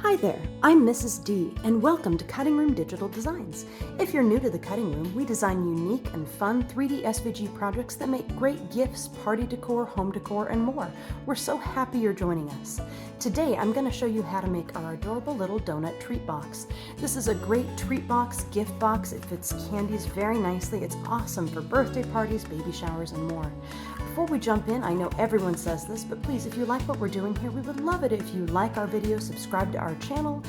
Hi there, I'm Mrs. D, and welcome to Cutting Room Digital Designs. If you're new to the Cutting Room, we design unique and fun 3D SVG projects that make great gifts, party decor, home decor, and more. We're so happy you're joining us. Today, I'm going to show you how to make our adorable little donut treat box. This is a great treat box, gift box. It fits candies very nicely. It's awesome for birthday parties, baby showers, and more. Before we jump in, I know everyone says this, but please, if you like what we're doing here, we would love it if you like our video, subscribe to our channel,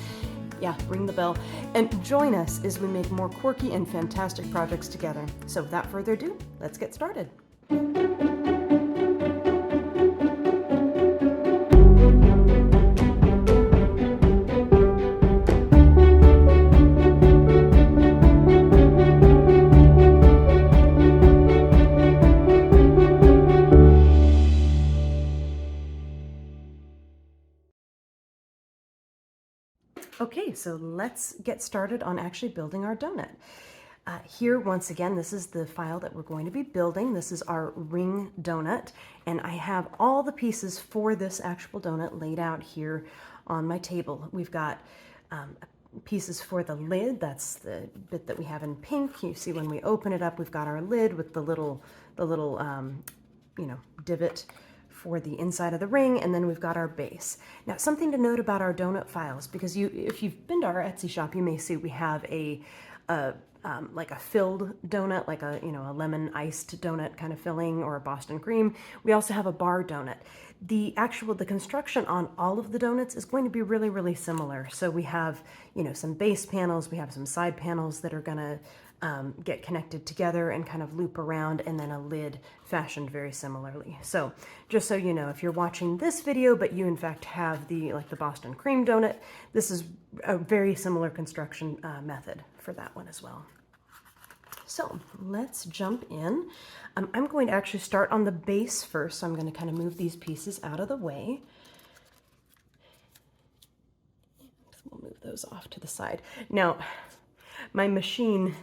ring the bell, and join us as we make more quirky and fantastic projects together. So without further ado, let's get started. Okay, so let's get started on actually building our donut. Here, once again, this is the file that we're going to be building. This is our ring donut, and I have all the pieces for this actual donut laid out here on my table. We've got pieces for the lid. That's the bit that we have in pink. You see when we open it up, we've got our lid with the little divot for the inside of the ring, and then we've got our base. Now, something to note about our donut files, because if you've been to our Etsy shop, you may see we have like a filled donut, like a lemon iced donut kind of filling, or a Boston cream. We also have a bar donut. The construction on all of the donuts is going to be really, really similar. So we have some base panels, we have some side panels that are gonna get connected together and kind of loop around, and then a lid fashioned very similarly. So just so you know, if you're watching this video but you in fact have the Boston cream donut, this is a very similar construction method for that one as well. So let's jump in. I'm going to actually start on the base first, so I'm going to kind of move these pieces out of the way. We'll move those off to the side. Now, my machine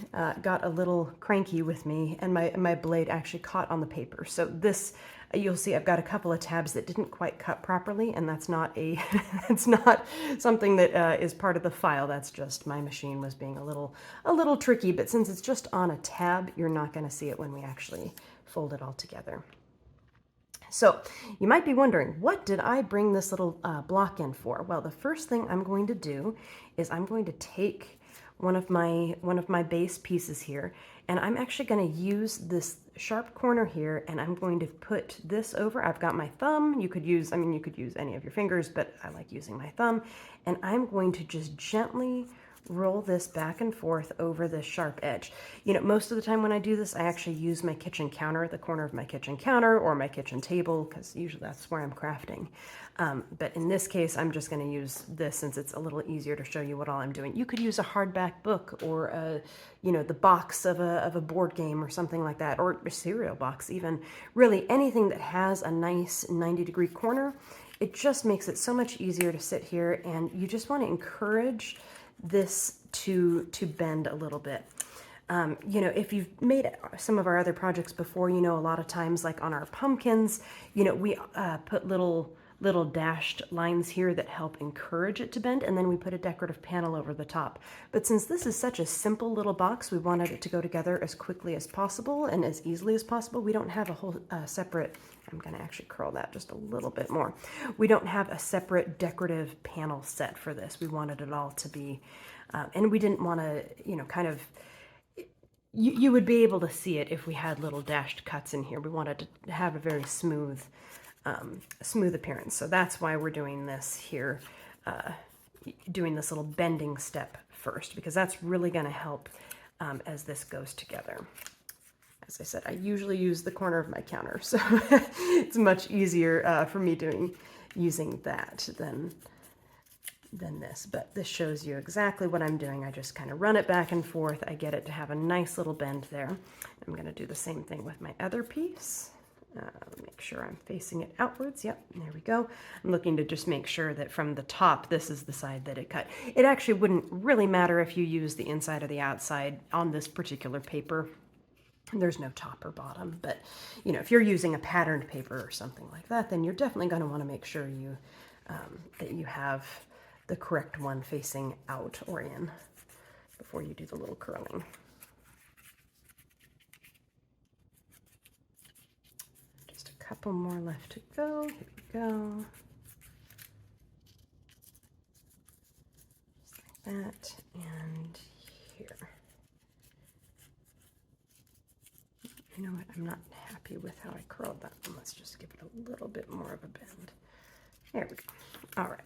got a little cranky with me, and my blade actually caught on the paper. So this, you'll see I've got a couple of tabs that didn't quite cut properly, and that's not it's not something that is part of the file. That's just my machine was being a little tricky, but since it's just on a tab, you're not going to see it when we actually fold it all together. So you might be wondering, what did I bring this little block in for? Well, the first thing I'm going to do is I'm going to take one of my base pieces here, and I'm actually going to use this sharp corner here, and I'm going to put this over. I've got my thumb. You could use any of your fingers, but I like using my thumb, and I'm going to just gently roll this back and forth over this sharp edge. Most of the time when I do this, I actually use my kitchen counter, the corner of my kitchen counter or my kitchen table, because usually that's where I'm crafting. But in this case, I'm just going to use this since it's a little easier to show you what all I'm doing. You could use a hardback book, or the box of a board game or something like that, or a cereal box even. Really anything that has a nice 90-degree corner. It just makes it so much easier to sit here, and you just want to encourage this to bend a little bit. If you've made some of our other projects before, a lot of times, like on our pumpkins, we put little dashed lines here that help encourage it to bend, and then we put a decorative panel over the top. But since this is such a simple little box, we wanted it to go together as quickly as possible and as easily as possible. We don't have a whole separate, I'm going to actually curl that just a little bit more. We don't have a separate decorative panel set for this. We wanted it all to be, and we didn't want to, you would be able to see it if we had little dashed cuts in here. We wanted to have a very smooth appearance. So that's why we're doing this here, doing this little bending step first, because that's really going to help as this goes together. As I said, I usually use the corner of my counter, so it's much easier for me using that than this. But this shows you exactly what I'm doing. I just kind of run it back and forth. I get it to have a nice little bend there. I'm going to do the same thing with my other piece. Make sure I'm facing it outwards. Yep, there we go. I'm looking to just make sure that from the top, this is the side that it cut. It actually wouldn't really matter if you use the inside or the outside on this particular paper. There's no top or bottom, but if you're using a patterned paper or something like that, then you're definitely going to want to make sure that you have the correct one facing out or in before you do the little curling. Just a couple more left to go. Here we go. Just like that, and here. You know what, I'm not happy with how I curled that one. Let's just give it a little bit more of a bend. There we go. All right.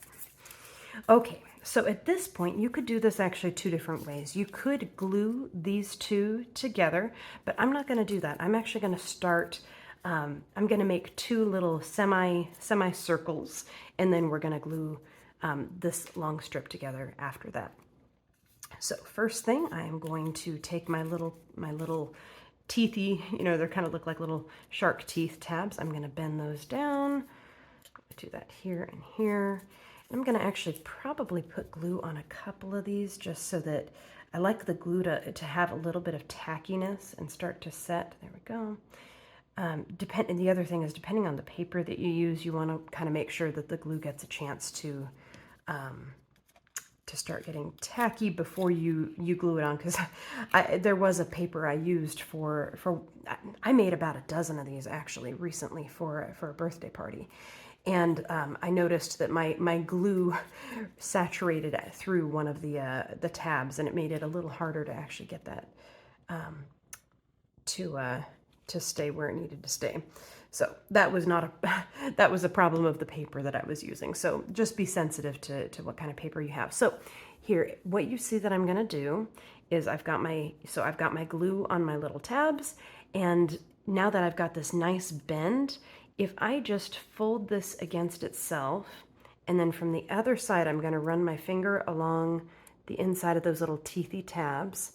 Okay, so at this point, you could do this actually two different ways. You could glue these two together, but I'm not going to do that. I'm actually going to start, I'm going to make two little semi-circles, and then we're going to glue this long strip together after that. So first thing, I am going to take my little teethy, you know, they kind of look like little shark teeth tabs. I'm going to bend those down. Do that here and here. And I'm going to actually probably put glue on a couple of these just so that I like the glue to have a little bit of tackiness and start to set. There we go. And the other thing is, depending on the paper that you use, you want to kind of make sure that the glue gets a chance to start getting tacky before you glue it on, because there was a paper I used I made about a dozen of these actually recently for a birthday party, and I noticed that my glue saturated through one of the tabs, and it made it a little harder to actually get that to stay where it needed to stay. So that was not that was a problem of the paper that I was using. So just be sensitive to what kind of paper you have. So here, what you see that I'm gonna do is I've got my glue on my little tabs, and now that I've got this nice bend, if I just fold this against itself, and then from the other side, I'm gonna run my finger along the inside of those little teethy tabs.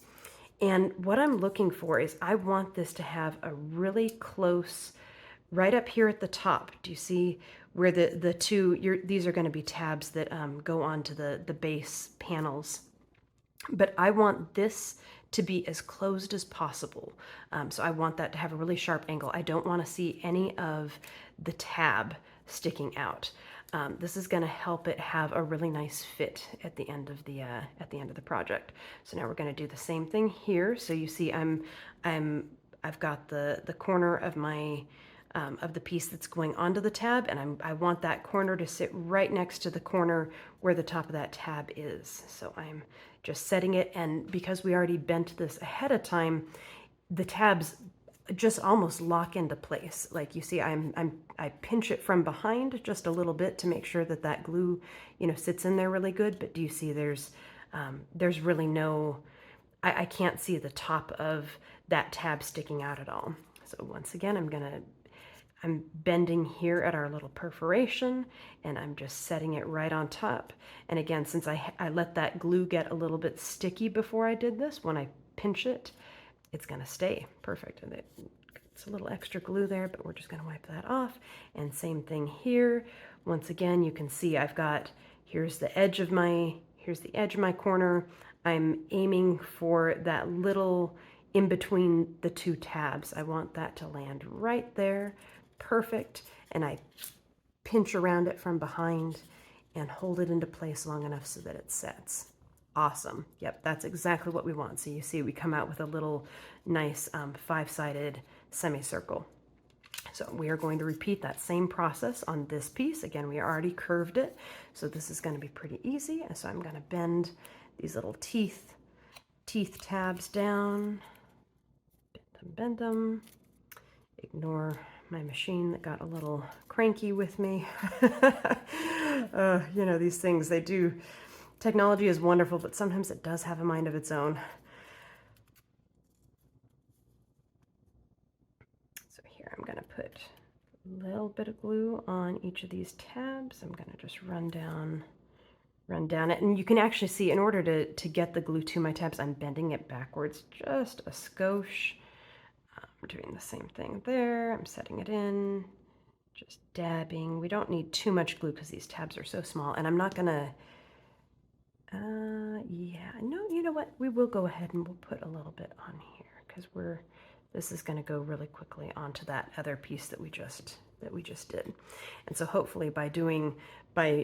And what I'm looking for is I want this to have a really close, right up here at the top. Do you see where the two, these are going to be tabs that go onto the base panels. But I want this to be as closed as possible. So I want that to have a really sharp angle. I don't want to see any of the tab sticking out. This is going to help it have a really nice fit at the end of the project. So now we're going to do the same thing here. So you see, I've got the corner of my of the piece that's going onto the tab, and I want that corner to sit right next to the corner where the top of that tab is. So I'm just setting it, and because we already bent this ahead of time, the tabs just almost lock into place. Like you see, I pinch it from behind just a little bit to make sure that that glue, you know, sits in there really good. But do you see there's really no, I can't see the top of that tab sticking out at all. So once again, I'm bending here at our little perforation, and I'm just setting it right on top. And again, since I let that glue get a little bit sticky before I did this, when I pinch it, it's gonna stay perfect. And it's a little extra glue there, but we're just gonna wipe that off. And same thing here. Once again, you can see I've got, here's the edge of my corner. I'm aiming for that little in between the two tabs. I want that to land right there. Perfect. And I pinch around it from behind and hold it into place long enough so that it sets. Awesome. Yep, that's exactly what we want. So you see we come out with a little nice five-sided semicircle. So we are going to repeat that same process on this piece. Again, we already curved it, so this is going to be pretty easy. And so I'm going to bend these little teeth tabs down, bend them, ignore my machine that got a little cranky with me. You know, these things, they do, technology is wonderful, but sometimes it does have a mind of its own. So here I'm going to put a little bit of glue on each of these tabs. I'm going to just run down it, and you can actually see, in order to get the glue to my tabs, I'm bending it backwards just a skosh. I'm doing the same thing there. I'm setting it in, just dabbing. We don't need too much glue because these tabs are so small, and I'm not gonna, yeah, no, you know what? We will go ahead and we'll put a little bit on here because this is gonna go really quickly onto that other piece that we just that we just did. And so hopefully by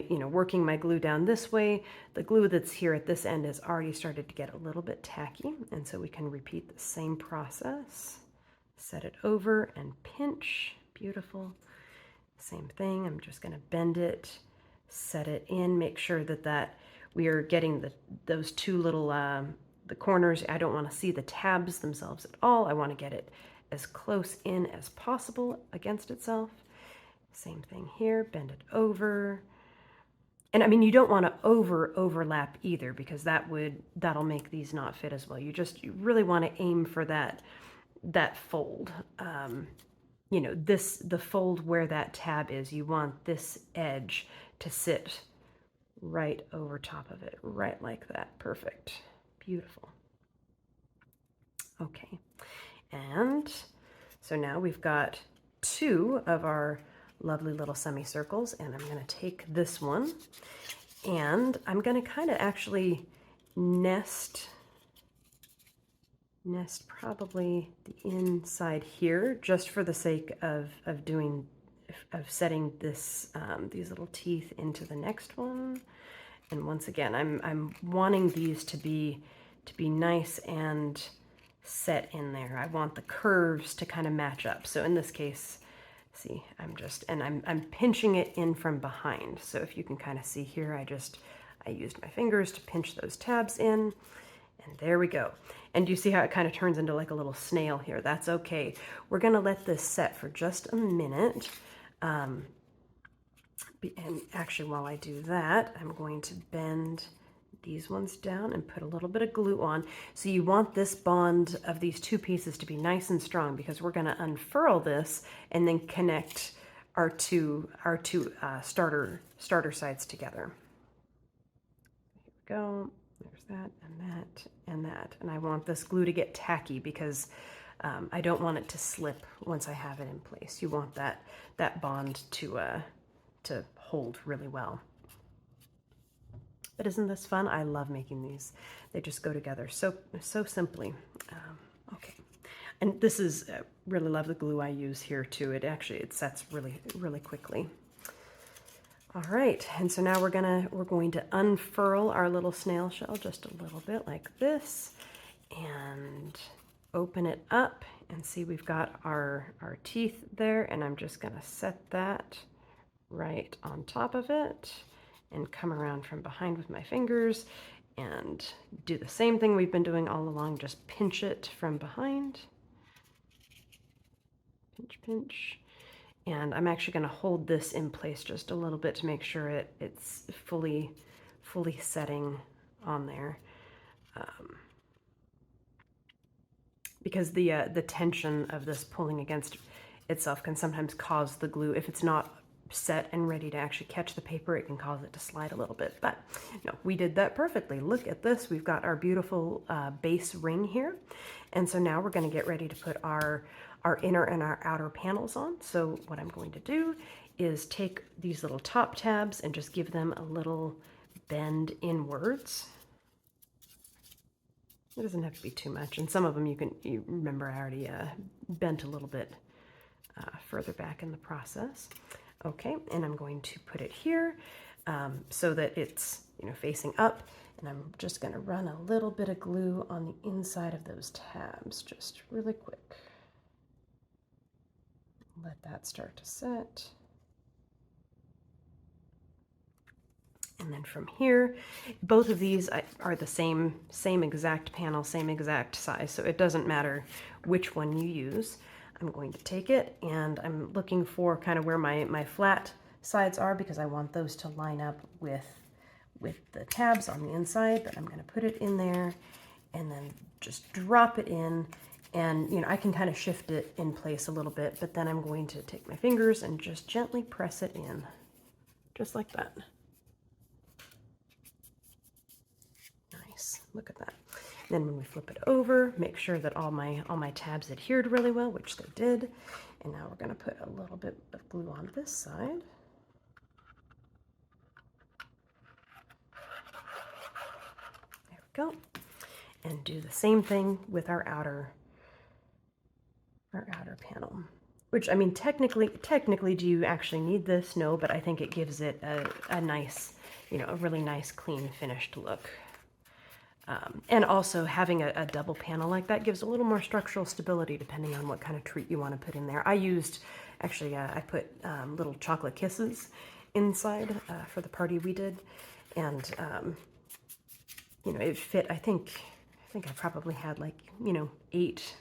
working my glue down this way, the glue that's here at this end has already started to get a little bit tacky. And so we can repeat the same process. Set it over and pinch. Beautiful. Same thing. I'm just going to bend it, set it in, make sure that we are getting those two little the corners. I don't want to see the tabs themselves at all. I want to get it as close in as possible against itself. Same thing here, bend it over. And I mean, you don't want to overlap either, because that'll make these not fit as well. You really want to aim for that fold. The fold where that tab is, you want this edge to sit right over top of it, right like that. Perfect. Beautiful. Okay. And so now we've got two of our lovely little semicircles, and I'm going to take this one and I'm going to kind of actually nest probably the inside here, just for the sake of setting this these little teeth into the next one. And once again, I'm wanting these to be nice and set in there. I want the curves to kind of match up. So in this case, see, I'm pinching it in from behind. So if you can kind of see here, I used my fingers to pinch those tabs in, and there we go. And you see how it kind of turns into like a little snail here? That's okay. We're gonna let this set for just a minute. And actually, while I do that, I'm going to bend these ones down and put a little bit of glue on. So you want this bond of these two pieces to be nice and strong, because we're going to unfurl this and then connect our two starter sides together. Here we go. There's that and that and that. And I want this glue to get tacky, because I don't want it to slip once I have it in place. You want that bond to hold really well. But isn't this fun? I love making these. They just go together so simply. Okay, and this is really love the glue I use here too. It sets really quickly. All right, and so now we're going to unfurl our little snail shell just a little bit like this, and open it up, and see we've got our teeth there, and I'm just gonna set that right on top of it and come around from behind with my fingers and do the same thing we've been doing all along. Just pinch it from behind. Pinch, pinch. And I'm actually going to hold this in place just a little bit to make sure it's fully setting on there. Because the tension of this pulling against itself can sometimes cause the glue, if it's not set and ready to actually catch the paper, it can cause it to slide a little bit. But no, we did that perfectly. Look at this. We've got our beautiful base ring here. And so now we're going to get ready to put our inner and our outer panels on. So what I'm going to do is take these little top tabs and just give them a little bend inwards. It doesn't have to be too much. And some of them you remember I already bent a little bit further back in the process. Okay, and I'm going to put it here so that it's facing up, and I'm just going to run a little bit of glue on the inside of those tabs, just really quick. Let that start to set. And then from here, both of these are the same exact panel, same exact size, so it doesn't matter which one you use. I'm going to take it, and I'm looking for kind of where my flat sides are, because I want those to line up with the tabs on the inside. But I'm going to put it in there and then just drop it in, and I can kind of shift it in place a little bit, but then I'm going to take my fingers and just gently press it in, just like that. Nice, look at that. Then when we flip it over, make sure that all my tabs adhered really well, which they did. And now we're going to put a little bit of glue on this side. There we go. And do the same thing with our outer panel. which, I mean, technically, do you actually need this? No, but I think it gives it a nice, you know, a really nice, clean, finished look. And also having a double panel like that gives a little more structural stability depending on what kind of treat you want to put in there. I used, actually, I put little chocolate kisses inside for the party we did. And, you know, it fit, I think I probably had like, you know, eight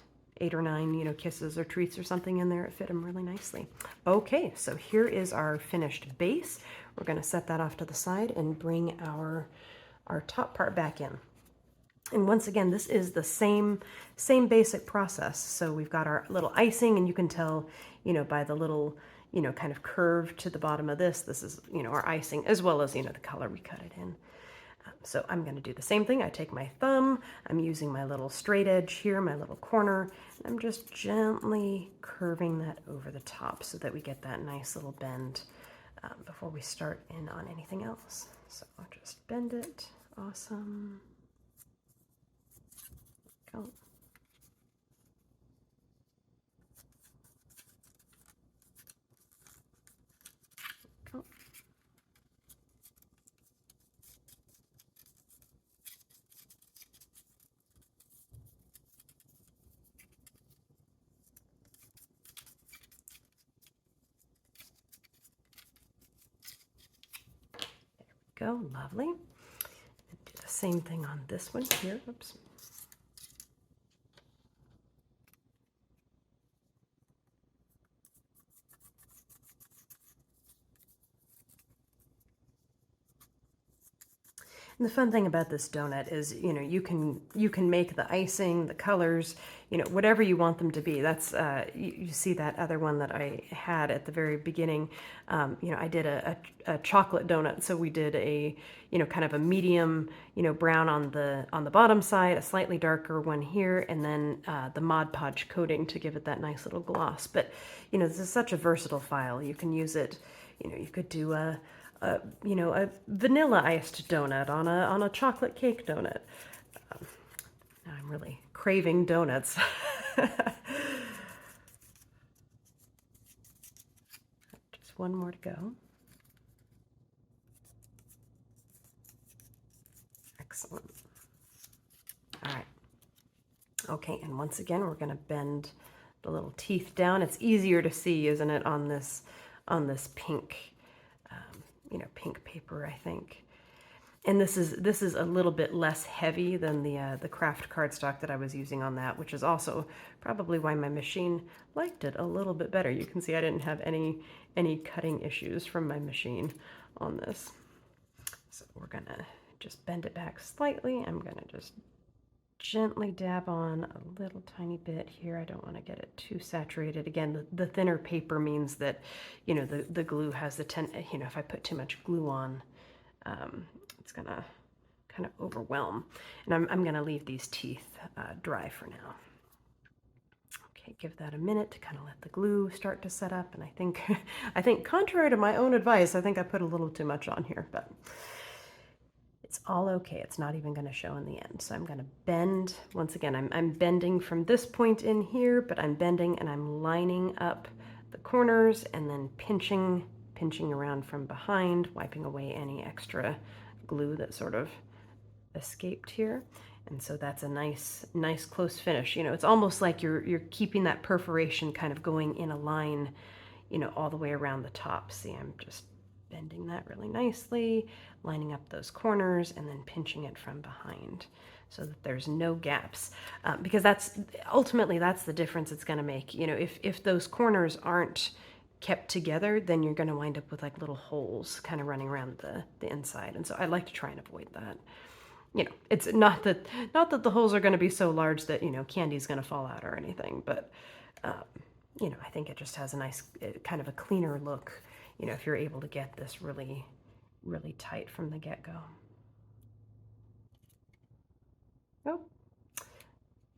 or nine, you know, kisses or treats or something in there. It fit them really nicely. Okay, so here is our finished base. We're going to set that off to the side and bring our top part back in. And once again, this is the same basic process. So we've got our little icing, and you can tell, you know, by the little, you know, kind of curve to the bottom of this is, you know, our icing, as well as, you know, the color we cut it in. So I'm going to do the same thing. I take my thumb, I'm using my little straight edge here, my little corner, and I'm just gently curving that over the top so that we get that nice little bend before we start in on anything else. So I'll just bend it. Awesome. Go. Go. There we go, lovely. And do the same thing on this one here. Oops. And the fun thing about this donut is, you know, you can make the icing, the colors, you know, whatever you want them to be. That's you see that other one that I had at the very beginning. You know, I did a chocolate donut, so we did a, you know, kind of a medium, you know, brown on the bottom side, a slightly darker one here, and then the Mod Podge coating to give it that nice little gloss. But you know, this is such a versatile file. You can use it. You know, you could do you know, a vanilla iced donut on a chocolate cake donut. Now I'm really craving donuts. Just one more to go. Excellent. All right. Okay, and once again, we're going to bend the little teeth down. It's easier to see, isn't it, on this pink, you know, pink paper, I think. And this is a little bit less heavy than the craft cardstock that I was using on that, which is also probably why my machine liked it a little bit better. You can see I didn't have any cutting issues from my machine on this. So we're gonna just bend it back slightly. I'm gonna just gently dab on a little tiny bit here. I don't want to get it too saturated. Again, the thinner paper means that, you know, the glue has you know, if I put too much glue on, it's gonna kind of overwhelm. And I'm gonna leave these teeth dry for now. Okay, give that a minute to kind of let the glue start to set up. And I think contrary to my own advice, I think I put a little too much on here, but it's all okay. It's not even going to show in the end. So I'm going to bend. Once again, I'm bending from this point in here, but I'm bending and I'm lining up the corners and then pinching around from behind, wiping away any extra glue that sort of escaped here. And so that's a nice close finish. You know, it's almost like you're keeping that perforation kind of going in a line, you know, all the way around the top. See, I'm just bending that really nicely, lining up those corners, and then pinching it from behind so that there's no gaps. Because ultimately that's the difference it's going to make. You know, if those corners aren't kept together, then you're going to wind up with like little holes kind of running around the inside. And so I like to try and avoid that. You know, it's not that the holes are going to be so large that, you know, candy's going to fall out or anything, but you know, I think it just has a nice kind of a cleaner look, you know, if you're able to get this really, really tight from the get-go. Oh,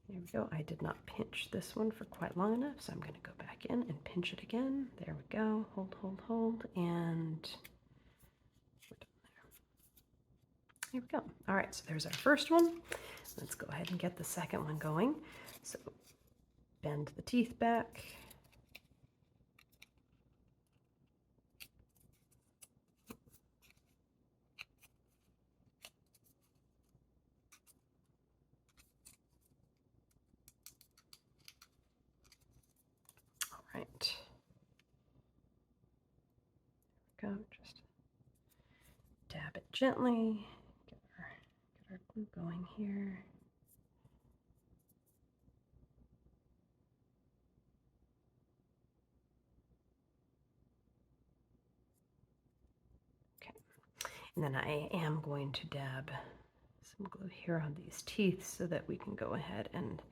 there we go. I did not pinch this one for quite long enough, so I'm going to go back in and pinch it again. There we go. Hold, hold, hold, and we're done there. Here we go. All right, so there's our first one. Let's go ahead and get the second one going. So bend the teeth back. gently. Get our glue going here. Okay, and then I am going to dab some glue here on these teeth so that we can go ahead and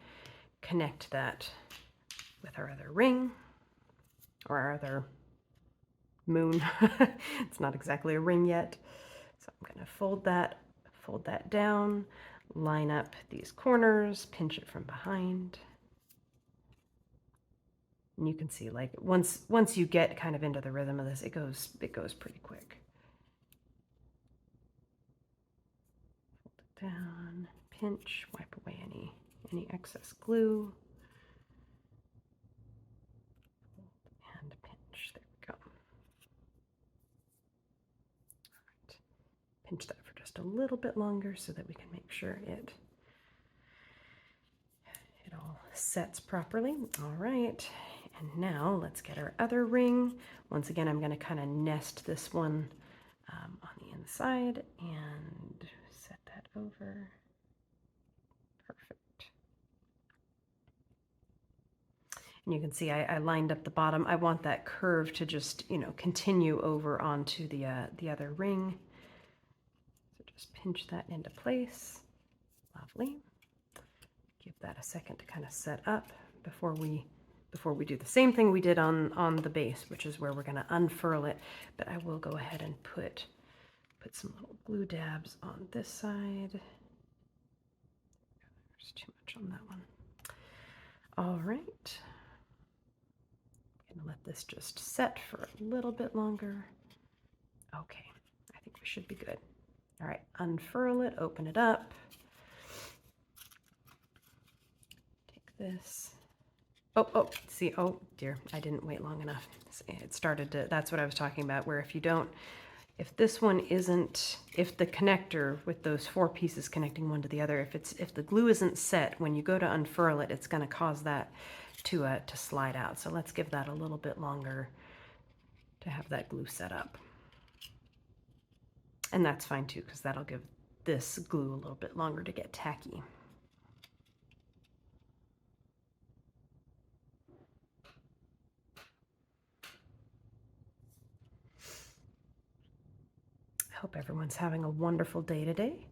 connect that with our other ring or our other moon. It's not exactly a ring yet. So I'm going to fold that down, line up these corners, pinch it from behind. And you can see, like, once you get kind of into the rhythm of this, it goes pretty quick. Fold it down, pinch, wipe away any excess glue. And pinch. There we go. All right. Pinch that for just a little bit longer so that we can make sure it all sets properly. All right. And now let's get our other ring. Once again, I'm going to kind of nest this one on the inside and set that over. Perfect. And you can see I lined up the bottom. I want that curve to just, continue over onto the other ring. So just pinch that into place. Lovely. Give that a second to kind of set up before we do the same thing we did on the base, which is where we're going to unfurl it. But I will go ahead and put some little glue dabs on this side. There's too much on that one. All right. I'm going to let this just set for a little bit longer. Okay, I think we should be good. All right, unfurl it, open it up. Take this. Oh, see, oh dear, I didn't wait long enough. It started to, that's what I was talking about, where if this one isn't, if the connector with those 4 pieces connecting one to the other, if the glue isn't set, when you go to unfurl it, it's going to cause that to slide out. So let's give that a little bit longer to have that glue set up. And that's fine too, because that'll give this glue a little bit longer to get tacky. I hope everyone's having a wonderful day today.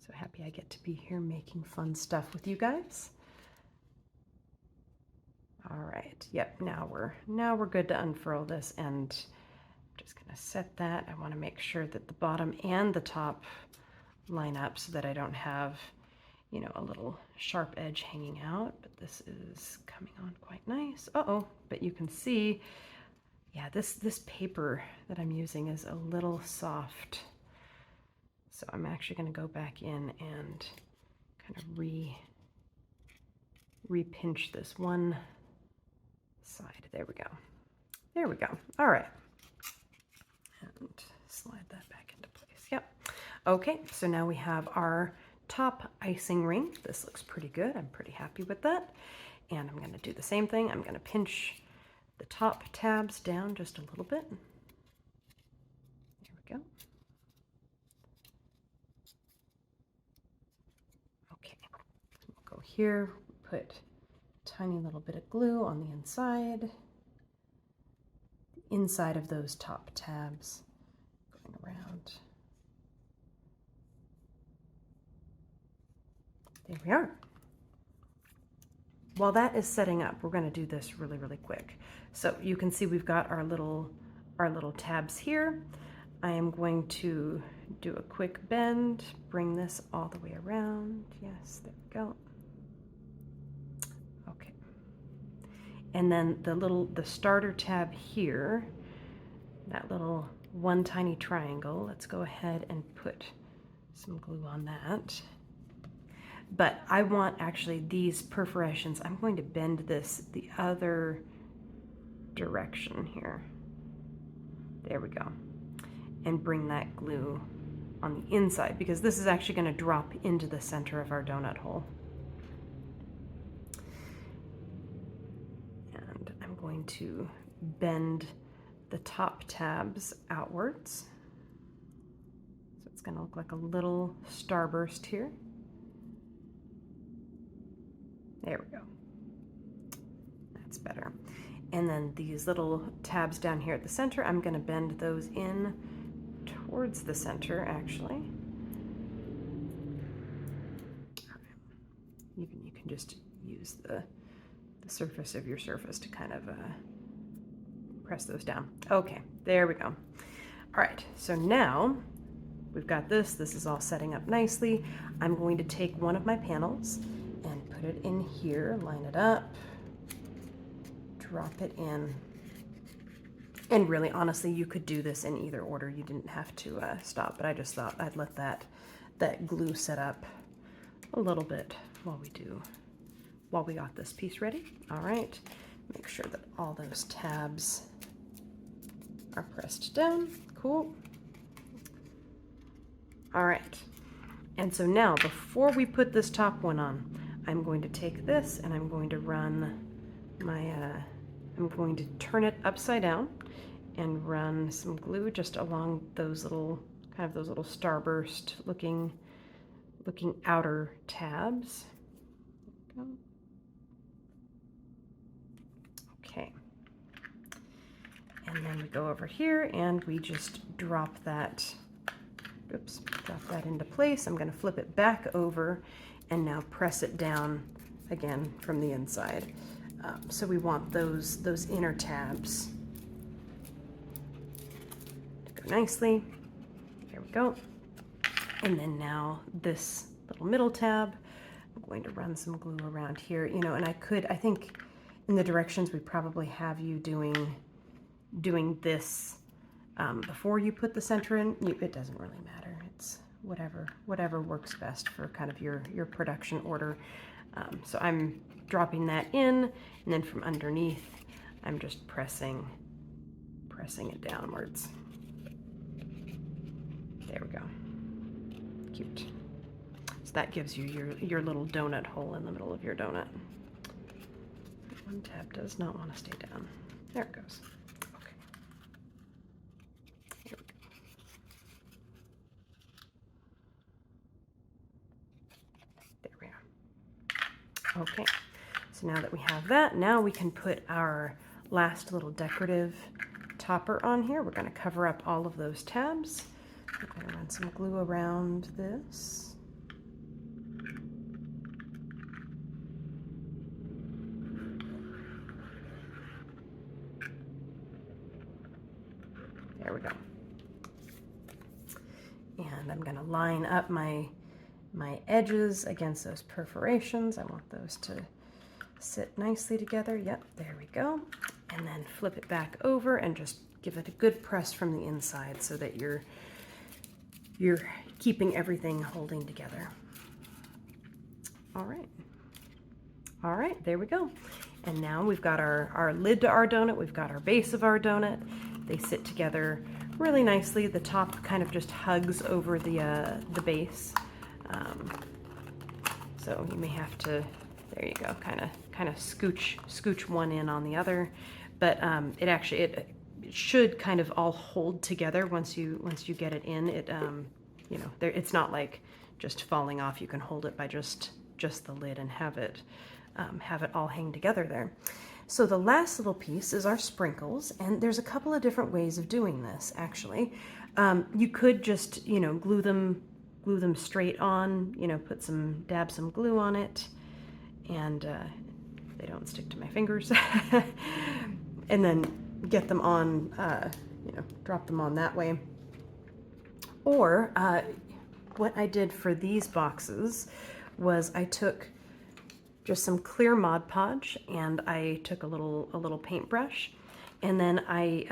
So happy I get to be here making fun stuff with you guys. All right, yep, now we're good to unfurl this, and I'm just gonna set that. I wanna make sure that the bottom and the top line up so that I don't have, a little sharp edge hanging out, but this is coming on quite nice. Uh-oh, but you can see, yeah, this paper that I'm using is a little soft. So I'm actually going to go back in and kind of re-pinch this one side. There we go. There we go. All right. And slide that back into place. Yep. Okay, so now we have our top icing ring. This looks pretty good. I'm pretty happy with that. And I'm going to do the same thing. I'm going to pinch the top tabs down just a little bit. There we go. Okay, we'll go here, put a tiny little bit of glue on the inside of those top tabs, going around. There we are. While that is setting up, we're going to do this really, really quick. So you can see we've got our little tabs here. I am going to do a quick bend, bring this all the way around. Yes, there we go. Okay. And then the starter tab here, that little one tiny triangle, let's go ahead and put some glue on that. But I want actually these perforations, I'm going to bend this the other direction here. There we go. And bring that glue on the inside, because this is actually going to drop into the center of our donut hole. And I'm going to bend the top tabs outwards. So it's going to look like a little starburst here. There we go. That's better. And then these little tabs down here at the center, I'm going to bend those in towards the center, actually. Even you can just use the surface of your surface to kind of press those down. Okay, there we go. All right, so now we've got this. This is all setting up nicely. I'm going to take one of my panels and put it in here, line it up, drop it in. And really, honestly, you could do this in either order. You didn't have to stop, but I just thought I'd let that glue set up a little bit while we got this piece ready. All right, make sure that all those tabs are pressed down. Cool. All right, and so now before we put this top one on, I'm going to take this and I'm going to run my, I'm going to turn it upside down and run some glue just along those little, kind of those little starburst looking outer tabs. Okay. And then we go over here and we just drop that, oops, drop that into place. I'm going to flip it back over and now press it down again from the inside. So we want those inner tabs to go nicely. There we go. And then now this little middle tab, I'm going to run some glue around here, you know, and I think in the directions we probably have you doing this before you put the center in. It doesn't really matter. It's whatever works best for kind of your production order. So I'm dropping that in, and then from underneath, I'm just pressing it downwards. There we go. Cute. So that gives you your little donut hole in the middle of your donut. One tab does not want to stay down. There it goes. Okay. Here we go. There we are. Okay. So now that we have that, now we can put our last little decorative topper on here. We're going to cover up all of those tabs. I'm going to run some glue around this. There we go. And I'm going to line up my edges against those perforations. I want those to sit nicely together. Yep, there we go. And then flip it back over and just give it a good press from the inside so that you're keeping everything holding together. All right, there we go. And now we've got our lid to our donut, we've got our base of our donut. They sit together really nicely. The top kind of just hugs over the base. So you may have to, there you go, kind of scooch one in on the other. But it should kind of all hold together once you get it in. It you know, it's not like just falling off. You can hold it by just the lid and have it all hang together there. So the last little piece is our sprinkles, and there's a couple of different ways of doing this actually. You could just, you know, glue them straight on, you know, dab some glue on it, and they don't stick to my fingers. And then get them on, you know, drop them on that way. Or what I did for these boxes was I took just some clear Mod Podge and I took a little paintbrush, and then I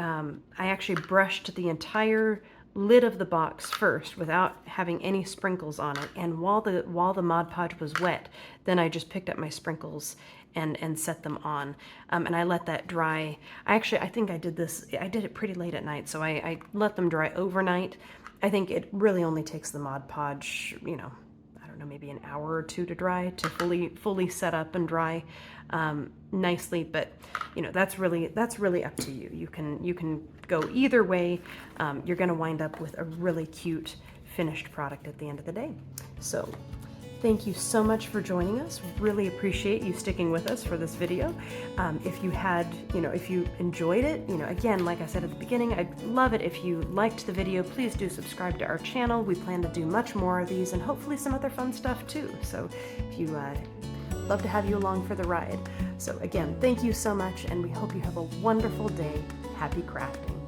actually brushed the entire lid of the box first without having any sprinkles on it. And while the Mod Podge was wet, then I just picked up my sprinkles and set them on. And I let that dry. I think I did it pretty late at night, so I let them dry overnight. I think it really only takes the Mod Podge, you know, I don't don't know, maybe an hour or two to dry, to fully set up and dry nicely. But you know, that's really up to you. You can go either way. You're going to wind up with a really cute finished product at the end of the day. So thank you so much for joining us. Really appreciate you sticking with us for this video. If you enjoyed it, again, like I said at the beginning, I'd love it if you liked the video. Please do subscribe to our channel. We plan to do much more of these and hopefully some other fun stuff too. So if you love to have you along for the ride. So again, thank you so much, and we hope you have a wonderful day. Happy crafting.